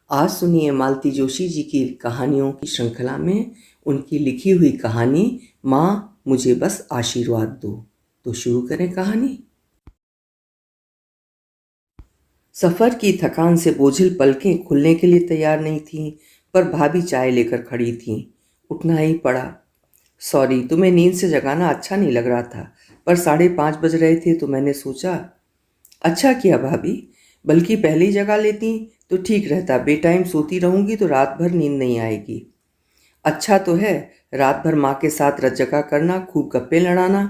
आज सुनिए मालती जोशी जी की कहानियों की श्रृंखला में उनकी लिखी हुई कहानी माँ मुझे बस आशीर्वाद दो। तो शुरू करें कहानी। सफ़र की थकान से बोझिल पलकें खुलने के लिए तैयार नहीं थीं, पर भाभी चाय लेकर खड़ी थीं। उठना ही पड़ा। सॉरी, तुम्हें नींद से जगाना अच्छा नहीं लग रहा था, पर 5:30 बज रहे थे तो मैंने सोचा। अच्छा किया भाभी, बल्कि पहले ही जगा लेती तो ठीक रहता। बेटाइम सोती रहूंगी तो रात भर नींद नहीं आएगी। अच्छा तो है, रात भर माँ के साथ रत जगा करना, खूब गप्पे लड़ाना।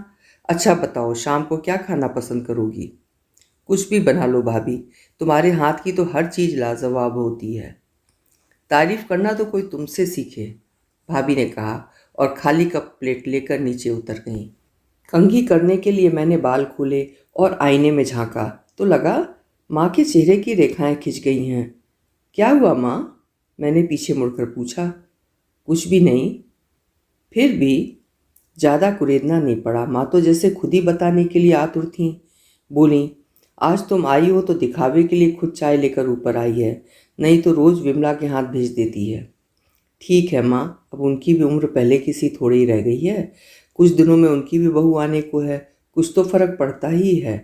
अच्छा बताओ, शाम को क्या खाना पसंद करोगी? कुछ भी बना लो भाभी, तुम्हारे हाथ की तो हर चीज़ लाजवाब होती है। तारीफ करना तो कोई तुमसे सीखे, भाभी ने कहा और खाली कप प्लेट लेकर नीचे उतर गईं। कंघी करने के लिए मैंने बाल खोले और आईने में झांका तो लगा माँ के चेहरे की रेखाएं खिंच गई हैं। क्या हुआ माँ? मैंने पीछे मुड़कर पूछा। कुछ भी नहीं। फिर भी ज़्यादा कुरेदना नहीं पड़ा। माँ तो जैसे खुद ही बताने के लिए आतुर थीं। बोली, आज तुम आई हो तो दिखावे के लिए खुद चाय लेकर ऊपर आई है, नहीं तो रोज़ विमला के हाथ भेज देती है। ठीक है माँ, अब उनकी भी उम्र पहले की सी थोड़ी ही रह गई है। कुछ दिनों में उनकी भी बहू आने को है, कुछ तो फर्क पड़ता ही है।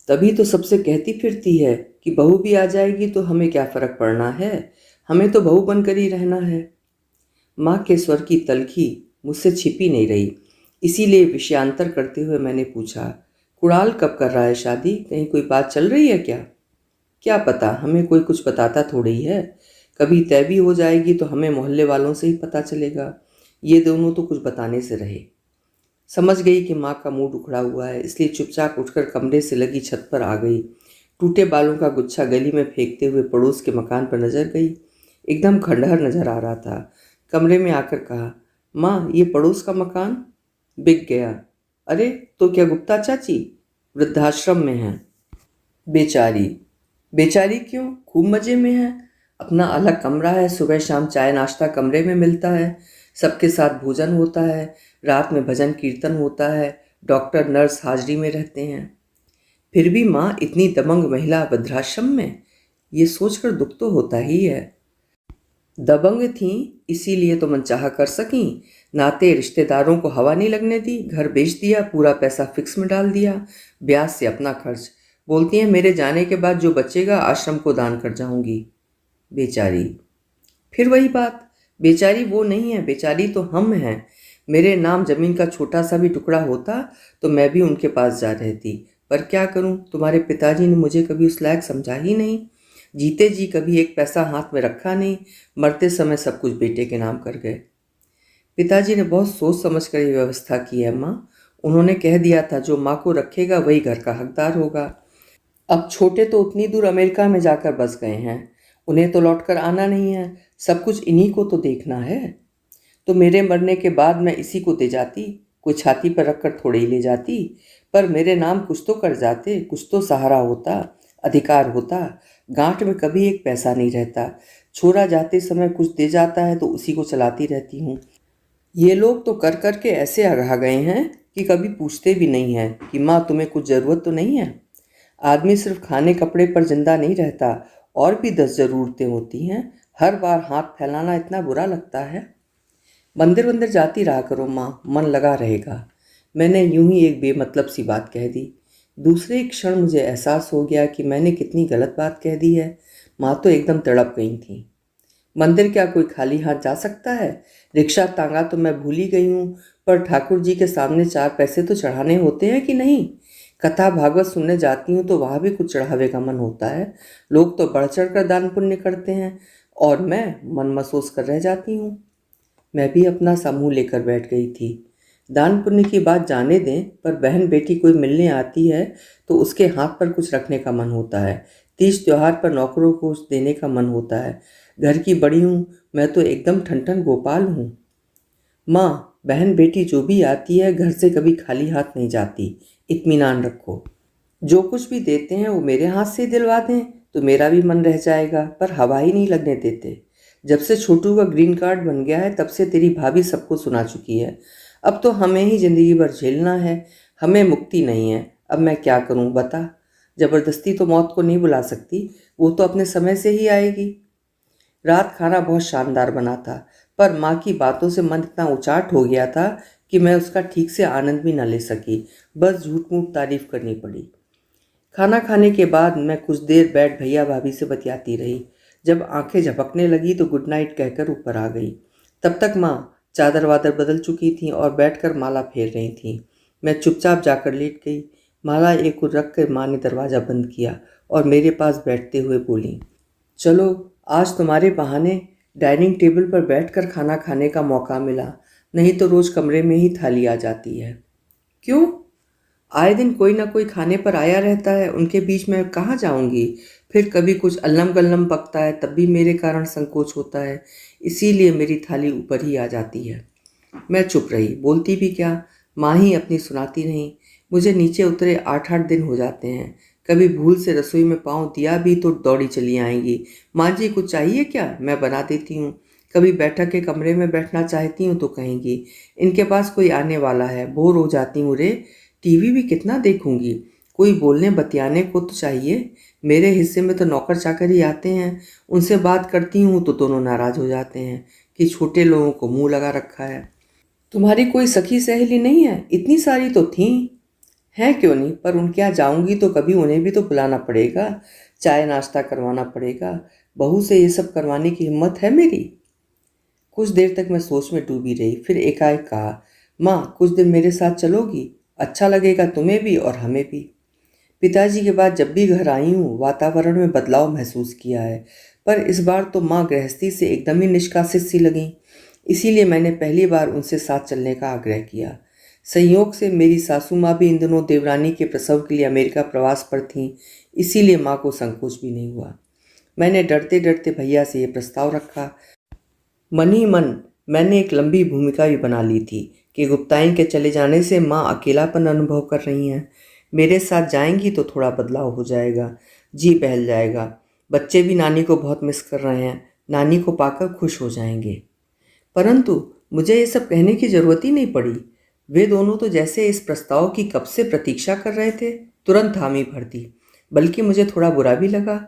तभी तो सबसे कहती फिरती है कि बहू भी आ जाएगी तो हमें क्या फर्क पड़ना है, हमें तो बहू बनकर ही रहना है। माँ के स्वर की तलखी मुझसे छिपी नहीं रही, इसीलिए विषयांतर करते हुए मैंने पूछा, कुणाल कब कर रहा है शादी? कहीं कोई बात चल रही है क्या? क्या पता, हमें कोई कुछ बताता थोड़ी ही है। कभी तय भी हो जाएगी तो हमें मोहल्ले वालों से ही पता चलेगा। ये दोनों तो कुछ बताने से रहे। समझ गई कि माँ का मूड उखड़ा हुआ है, इसलिए चुपचाप उठकर कमरे से लगी छत पर आ गई। टूटे बालों का गुच्छा गली में फेंकते हुए पड़ोस के मकान पर नजर गई। एकदम खंडहर नजर आ रहा था। कमरे में आकर कहा, माँ ये पड़ोस का मकान बिक गया। अरे, तो क्या गुप्ता चाची वृद्धाश्रम में है? बेचारी। बेचारी क्यों, खूब मज़े में है। अपना अलग कमरा है, सुबह शाम चाय नाश्ता कमरे में मिलता है, सबके साथ भोजन होता है, रात में भजन कीर्तन होता है, डॉक्टर नर्स हाजिरी में रहते हैं। फिर भी माँ इतनी दबंग महिला वृद्धाश्रम में, ये सोचकर दुख तो होता ही है। दबंग थीं इसीलिए तो मनचाहा कर सकीं। नाते रिश्तेदारों को हवा नहीं लगने दी, घर बेच दिया, पूरा पैसा फिक्स में डाल दिया, ब्याज से अपना खर्च। बोलती हैं मेरे जाने के बाद जो बचेगा आश्रम को दान कर जाऊंगी। बेचारी। फिर वही बात, बेचारी वो नहीं है, बेचारी तो हम हैं। मेरे नाम जमीन का छोटा सा भी टुकड़ा होता तो मैं भी उनके पास जा रहती, पर क्या करूं, तुम्हारे पिताजी ने मुझे कभी उस लायक समझा ही नहीं। जीते जी कभी एक पैसा हाथ में रखा नहीं, मरते समय सब कुछ बेटे के नाम कर गए। पिताजी ने बहुत सोच समझ कर ये व्यवस्था की है माँ। उन्होंने कह दिया था जो माँ को रखेगा वही घर का हकदार होगा। अब छोटे तो उतनी दूर अमेरिका में जाकर बस गए हैं, उन्हें तो लौटकर आना नहीं है, सब कुछ इन्हीं को तो देखना है। तो मेरे मरने के बाद मैं इसी को दे जाती, कोई छाती पर रखकर थोड़े ही ले जाती, पर मेरे नाम कुछ तो कर जाते, कुछ तो सहारा होता, अधिकार होता। गांठ में कभी एक पैसा नहीं रहता, छोरा जाते समय कुछ दे जाता है तो उसी को चलाती रहती हूँ। ये लोग तो कर कर के ऐसे अघा गए हैं कि कभी पूछते भी नहीं हैं कि माँ तुम्हें कुछ ज़रूरत तो नहीं है। आदमी सिर्फ खाने कपड़े पर जिंदा नहीं रहता, और भी 10 ज़रूरतें होती हैं। हर बार हाथ फैलाना इतना बुरा लगता है। मंदिर वंदिर जाती रहा करो माँ, मन लगा रहेगा। मैंने यूं ही एक बेमतलब सी बात कह दी। दूसरे ही क्षण मुझे एहसास हो गया कि मैंने कितनी गलत बात कह दी है। माँ तो एकदम तड़प गई थी। मंदिर क्या कोई खाली हाथ जा सकता है? रिक्शा तांगा तो मैं भूल ही गई हूँ, पर ठाकुर जी के सामने 4 पैसे तो चढ़ाने होते हैं कि नहीं? कथा भागवत सुनने जाती हूँ तो वहाँ भी कुछ चढ़ावे का मन होता है। लोग तो बढ़ चढ़ कर दान पुण्य करते हैं और मैं मन महसूस कर रह जाती हूँ। मैं भी अपना समूह लेकर बैठ गई थी। दान पुण्य की बात जाने दें, पर बहन बेटी कोई मिलने आती है तो उसके हाथ पर कुछ रखने का मन होता है। तीज त्योहार पर नौकरों को कुछ देने का मन होता है। घर की बड़ी हूँ, मैं तो एकदम ठनठन गोपाल हूँ। माँ, बहन बेटी जो भी आती है घर से कभी खाली हाथ नहीं जाती, इत्मीनान रखो। जो कुछ भी देते हैं वो मेरे हाथ से ही दिलवा दें तो मेरा भी मन रह जाएगा, पर हवा ही नहीं लगने देते। जब से छोटू का ग्रीन कार्ड बन गया है तब से तेरी भाभी सबको सुना चुकी है। अब तो हमें ही जिंदगी भर झेलना है, हमें मुक्ति नहीं है। अब मैं क्या करूं बता? जबरदस्ती तो मौत को नहीं बुला सकती, वो तो अपने समय से ही आएगी। रात खाना बहुत शानदार बना था, पर माँ की बातों से मन इतना उचाट हो गया था कि मैं उसका ठीक से आनंद भी न ले सकी। बस झूठ मूठ तारीफ करनी पड़ी। खाना खाने के बाद मैं कुछ देर बैठ भैया भाभी से बतियाती रही। जब आंखें झपकने लगी तो गुड नाइट कहकर ऊपर आ गई। तब तक माँ चादर वादर बदल चुकी थी और बैठकर माला फेर रही थी। मैं चुपचाप जाकर लेट गई। माला एक ओर रख कर माँ ने दरवाज़ा बंद किया और मेरे पास बैठते हुए बोली, चलो आज तुम्हारे बहाने डाइनिंग टेबल पर बैठकर खाना खाने का मौका मिला, नहीं तो रोज़ कमरे में ही थाली आ जाती है। क्यों? आए दिन कोई ना कोई खाने पर आया रहता है, उनके बीच में कहाँ जाऊंगी। फिर कभी कुछ अल्लम गल्लम पकता है तब भी मेरे कारण संकोच होता है, इसीलिए मेरी थाली ऊपर ही आ जाती है। मैं चुप रही, बोलती भी क्या। माँ ही अपनी सुनाती रहीं। मुझे नीचे उतरे 8-8 दिन हो जाते हैं। कभी भूल से रसोई में पाँव दिया भी तो दौड़ी चली आएंगी, माँ जी कुछ चाहिए क्या, मैं बना देती हूँ। कभी बैठक के कमरे में बैठना चाहती हूँ तो कहेंगी, इनके पास कोई आने वाला है, बोर हो जाती हूँ रे, टीवी भी कितना देखूंगी, कोई बोलने बतियाने को तो चाहिए। मेरे हिस्से में तो नौकर चाकर ही आते हैं, उनसे बात करती हूँ तो दोनों नाराज हो जाते हैं कि छोटे लोगों को मुंह लगा रखा है। तुम्हारी कोई सखी सहेली नहीं है? इतनी सारी तो थीं। हैं क्यों नहीं, पर उनके यहाँ जाऊंगी तो कभी उन्हें भी तो बुलाना पड़ेगा, चाय नाश्ता करवाना पड़ेगा। बहू से ये सब करवाने की हिम्मत है मेरी? कुछ देर तक मैं सोच में डूबी रही, फिर एकाएक कहा, माँ कुछ दिन मेरे साथ चलोगी? अच्छा लगेगा तुम्हें भी और हमें भी। पिताजी के बाद जब भी घर आई हूँ वातावरण में बदलाव महसूस किया है, पर इस बार तो माँ गृहस्थी से एकदम ही निष्कासित सी लगीं। इसीलिए मैंने पहली बार उनसे साथ चलने का आग्रह किया। संयोग से मेरी सासू माँ भी इन दिनों देवरानी के प्रसव के लिए अमेरिका प्रवास पर थीं, इसीलिए माँ को संकोच भी नहीं हुआ। मैंने डरते डरते भैया से ये प्रस्ताव रखा। मन ही मन मैंने एक लंबी भूमिका भी बना ली थी कि गुप्ताइन के चले जाने से माँ अकेलापन अनुभव कर रही हैं। मेरे साथ जाएंगी तो थोड़ा बदलाव हो जाएगा, जी बहल जाएगा। बच्चे भी नानी को बहुत मिस कर रहे हैं, नानी को पाकर खुश हो जाएंगे। परंतु मुझे ये सब कहने की जरूरत ही नहीं पड़ी। वे दोनों तो जैसे इस प्रस्ताव की कब से प्रतीक्षा कर रहे थे, तुरंत हामी भर दी। बल्कि मुझे थोड़ा बुरा भी लगा।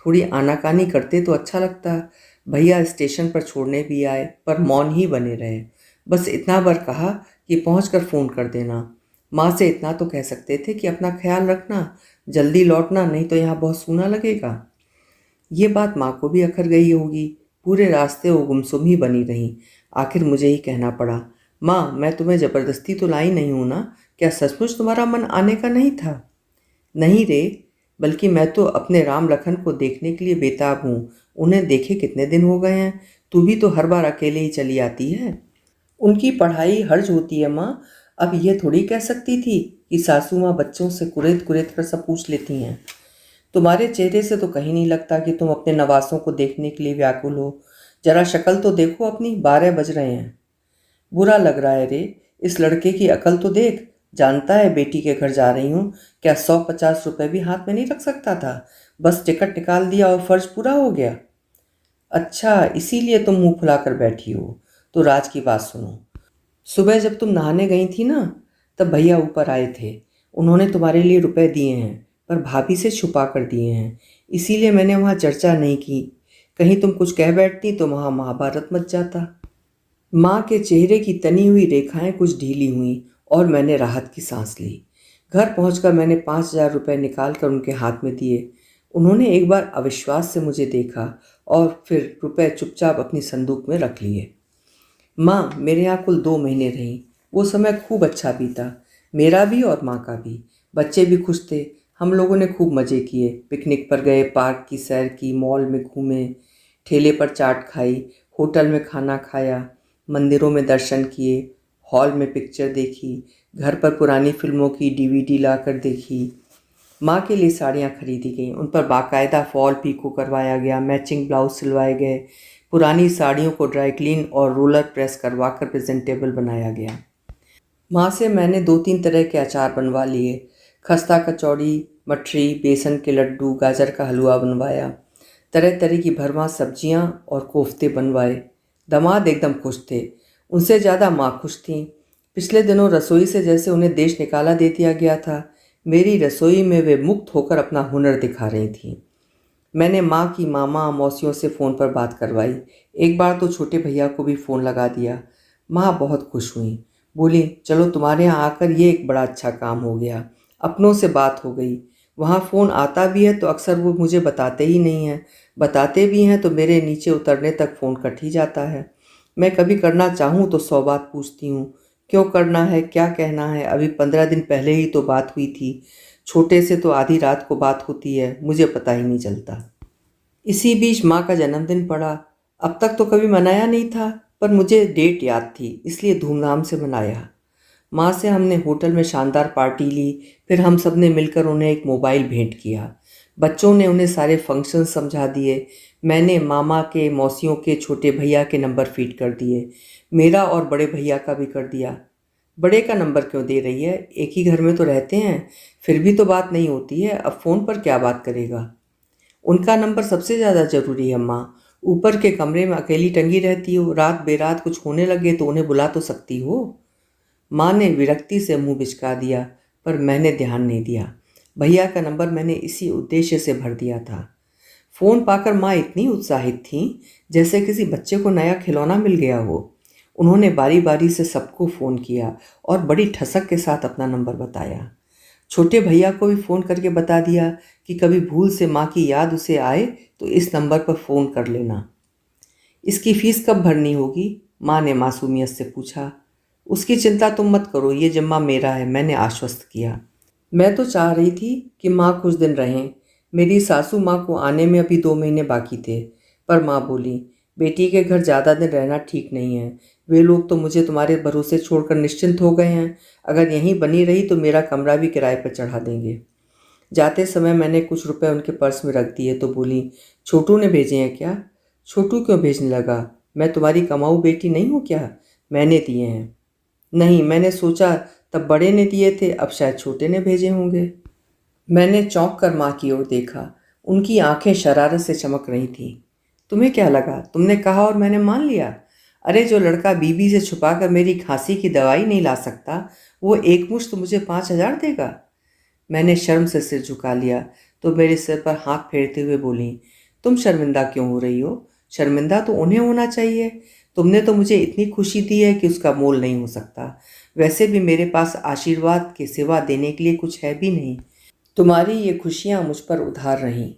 थोड़ी आनाकानी करते तो अच्छा लगता। भैया स्टेशन पर छोड़ने भी आए पर मौन ही बने रहे। बस इतना बार कहा कि पहुंचकर फ़ोन कर देना। माँ से इतना तो कह सकते थे कि अपना ख्याल रखना, जल्दी लौटना, नहीं तो यहाँ बहुत सूना लगेगा। ये बात माँ को भी अखर गई होगी। पूरे रास्ते वो गुमसुम ही बनी रहीं। आखिर मुझे ही कहना पड़ा, माँ मैं तुम्हें ज़बरदस्ती तो लाई नहीं हूँ ना, क्या सचमुच तुम्हारा मन आने का नहीं था? नहीं रे, बल्कि मैं तो अपने राम लखन को देखने के लिए बेताब हूँ। उन्हें देखे कितने दिन हो गए हैं। तू भी तो हर बार अकेले ही चली आती है। उनकी पढ़ाई हर्ज होती है माँ। अब यह थोड़ी कह सकती थी कि सासू माँ बच्चों से कुरेद कुरेद कर सब पूछ लेती हैं। तुम्हारे चेहरे से तो कहीं नहीं लगता कि तुम अपने नवासों को देखने के लिए व्याकुल हो। जरा शक्ल तो देखो अपनी, 12 बज रहे हैं। बुरा लग रहा है रे, इस लड़के की अकल तो देख। जानता है बेटी के घर जा रही हूँ, क्या 150 रुपये भी हाथ में नहीं रख सकता था? बस टिकट निकाल दिया और फर्ज पूरा हो गया। अच्छा इसीलिए तुम मुंह फुलाकर बैठी हो। तो राज की बात सुनो। सुबह जब तुम नहाने गई थी ना, तब भैया ऊपर आए थे। उन्होंने तुम्हारे लिए रुपए दिए हैं, पर भाभी से छुपा कर दिए हैं। इसीलिए मैंने वहाँ चर्चा नहीं की। कहीं तुम कुछ कह बैठती तो वहाँ महाभारत मच जाता। माँ के चेहरे की तनी हुई रेखाएं कुछ ढीली हुईं और मैंने राहत की सांस ली। घर पहुंचकर मैंने 5,000 रुपये निकाल कर उनके हाथ में दिए। उन्होंने एक बार अविश्वास से मुझे देखा और फिर रुपए चुपचाप अपनी संदूक में रख लिए। माँ मेरे यहाँ कुल 2 महीने रहीं। वो समय खूब अच्छा बीता, मेरा भी और माँ का भी। बच्चे भी खुश थे। हम लोगों ने खूब मज़े किए, पिकनिक पर गए, पार्क की सैर की, मॉल में घूमे, ठेले पर चाट खाई, होटल में खाना खाया, मंदिरों में दर्शन किए, हॉल में पिक्चर देखी, घर पर पुरानी फिल्मों की डीवीडी लाकर देखी। माँ के लिए साड़ियाँ खरीदी गईं, उन पर बाकायदा फॉल पीको करवाया गया, मैचिंग ब्लाउज सिलवाए गए, पुरानी साड़ियों को ड्राई क्लीन और रोलर प्रेस करवा कर प्रेजेंटेबल बनाया गया। माँ से मैंने 2-3 तरह के अचार बनवा लिए। खस्ता कचौड़ी, मठरी, बेसन के लड्डू, गाजर का हलवा बनवाया। तरह तरह की भरमार सब्जियाँ और कोफ्ते बनवाए। दामाद एकदम खुश थे। उनसे ज़्यादा माँ खुश थीं। पिछले दिनों रसोई से जैसे उन्हें देश निकाला दे दिया गया था। मेरी रसोई में वे मुक्त होकर अपना हुनर दिखा रही थीं। मैंने माँ की मामा मौसियों से फ़ोन पर बात करवाई। एक बार तो छोटे भैया को भी फ़ोन लगा दिया। माँ बहुत खुश हुई। बोली, चलो तुम्हारे यहाँ आकर ये एक बड़ा अच्छा काम हो गया। अपनों से बात हो गई। वहाँ फ़ोन आता भी है तो अक्सर वो मुझे बताते ही नहीं हैं। बताते भी हैं तो मेरे नीचे उतरने तक फ़ोन कट ही जाता है। मैं कभी करना चाहूँ तो 100 बात पूछती हूँ। क्यों करना है, क्या कहना है, अभी 15 दिन पहले ही तो बात हुई थी। छोटे से तो आधी रात को बात होती है, मुझे पता ही नहीं चलता। इसी बीच माँ का जन्मदिन पड़ा। अब तक तो कभी मनाया नहीं था, पर मुझे डेट याद थी, इसलिए धूमधाम से मनाया। माँ से हमने होटल में शानदार पार्टी ली। फिर हम सब ने मिलकर उन्हें एक मोबाइल भेंट किया। बच्चों ने उन्हें सारे फंक्शन समझा दिए। मैंने मामा के, मौसियों के, छोटे भैया के नंबर फीड कर दिए। मेरा और बड़े भैया का भी कर दिया। बड़े का नंबर क्यों दे रही है, एक ही घर में तो रहते हैं। फिर भी तो बात नहीं होती है, अब फ़ोन पर क्या बात करेगा। उनका नंबर सबसे ज़्यादा ज़रूरी है माँ। ऊपर के कमरे में अकेली टंगी रहती हो, रात बेरात कुछ होने लगे तो उन्हें बुला तो सकती हो। माँ ने विरक्ति से मुंह बिचका दिया, पर मैंने ध्यान नहीं दिया। भैया का नंबर मैंने इसी उद्देश्य से भर दिया था। फ़ोन पाकर माँ इतनी उत्साहित थीं जैसे किसी बच्चे को नया खिलौना मिल गया हो। उन्होंने बारी बारी से सबको फ़ोन किया और बड़ी ठसक के साथ अपना नंबर बताया। छोटे भैया को भी फ़ोन करके बता दिया कि कभी भूल से माँ की याद उसे आए तो इस नंबर पर फ़ोन कर लेना। इसकी फ़ीस कब भरनी होगी, माँ ने मासूमियत से पूछा। उसकी चिंता तुम मत करो, ये जिम्मा मेरा है, मैंने आश्वस्त किया। मैं तो चाह रही थी कि माँ कुछ दिन रहें। मेरी सासू माँ को आने में अभी 2 महीने बाकी थे, पर माँ बोली, बेटी के घर ज़्यादा दिन रहना ठीक नहीं है। वे लोग तो मुझे तुम्हारे भरोसे छोड़कर निश्चिंत हो गए हैं। अगर यहीं बनी रही तो मेरा कमरा भी किराए पर चढ़ा देंगे। जाते समय मैंने कुछ रुपए उनके पर्स में रख दिए तो बोली, छोटू ने भेजे हैं क्या। छोटू क्यों भेजने लगा, मैं तुम्हारी कमाऊ बेटी नहीं हूँ क्या। मैंने दिए हैं। नहीं, मैंने सोचा तब बड़े ने दिए थे, अब शायद छोटे ने भेजे होंगे। मैंने चौंक कर माँ की ओर देखा। उनकी आंखें शरारत से चमक रही थीं। तुम्हें क्या लगा, तुमने कहा और मैंने मान लिया। अरे जो लड़का बीबी से छुपाकर मेरी खांसी की दवाई नहीं ला सकता, वो एक मुश्त मुझे 5,000 देगा। मैंने शर्म से सिर झुका लिया तो मेरे सिर पर हाथ फेरते हुए बोली, तुम शर्मिंदा क्यों हो रही हो। शर्मिंदा तो उन्हें होना चाहिए। तुमने तो मुझे इतनी खुशी दी है कि उसका मोल नहीं हो सकता। वैसे भी मेरे पास आशीर्वाद के सिवा देने के लिए कुछ है भी नहीं। तुम्हारी ये खुशियाँ मुझ पर उधार रहीं।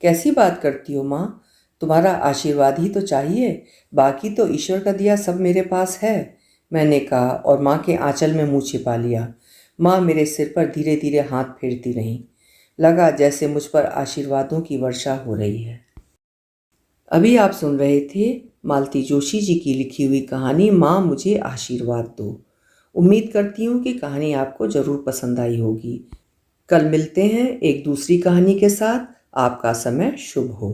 कैसी बात करती हो माँ, तुम्हारा आशीर्वाद ही तो चाहिए, बाकी तो ईश्वर का दिया सब मेरे पास है। मैंने कहा और माँ के आंचल में मुंह छिपा लिया। माँ मेरे सिर पर धीरे धीरे हाथ फेरती रहीं। लगा जैसे मुझ पर आशीर्वादों की वर्षा हो रही है। अभी आप सुन रहे थे मालती जोशी जी की लिखी हुई कहानी माँ मुझे आशीर्वाद दो। उम्मीद करती हूँ कि कहानी आपको ज़रूर पसंद आई होगी। कल मिलते हैं एक दूसरी कहानी के साथ। आपका समय शुभ हो।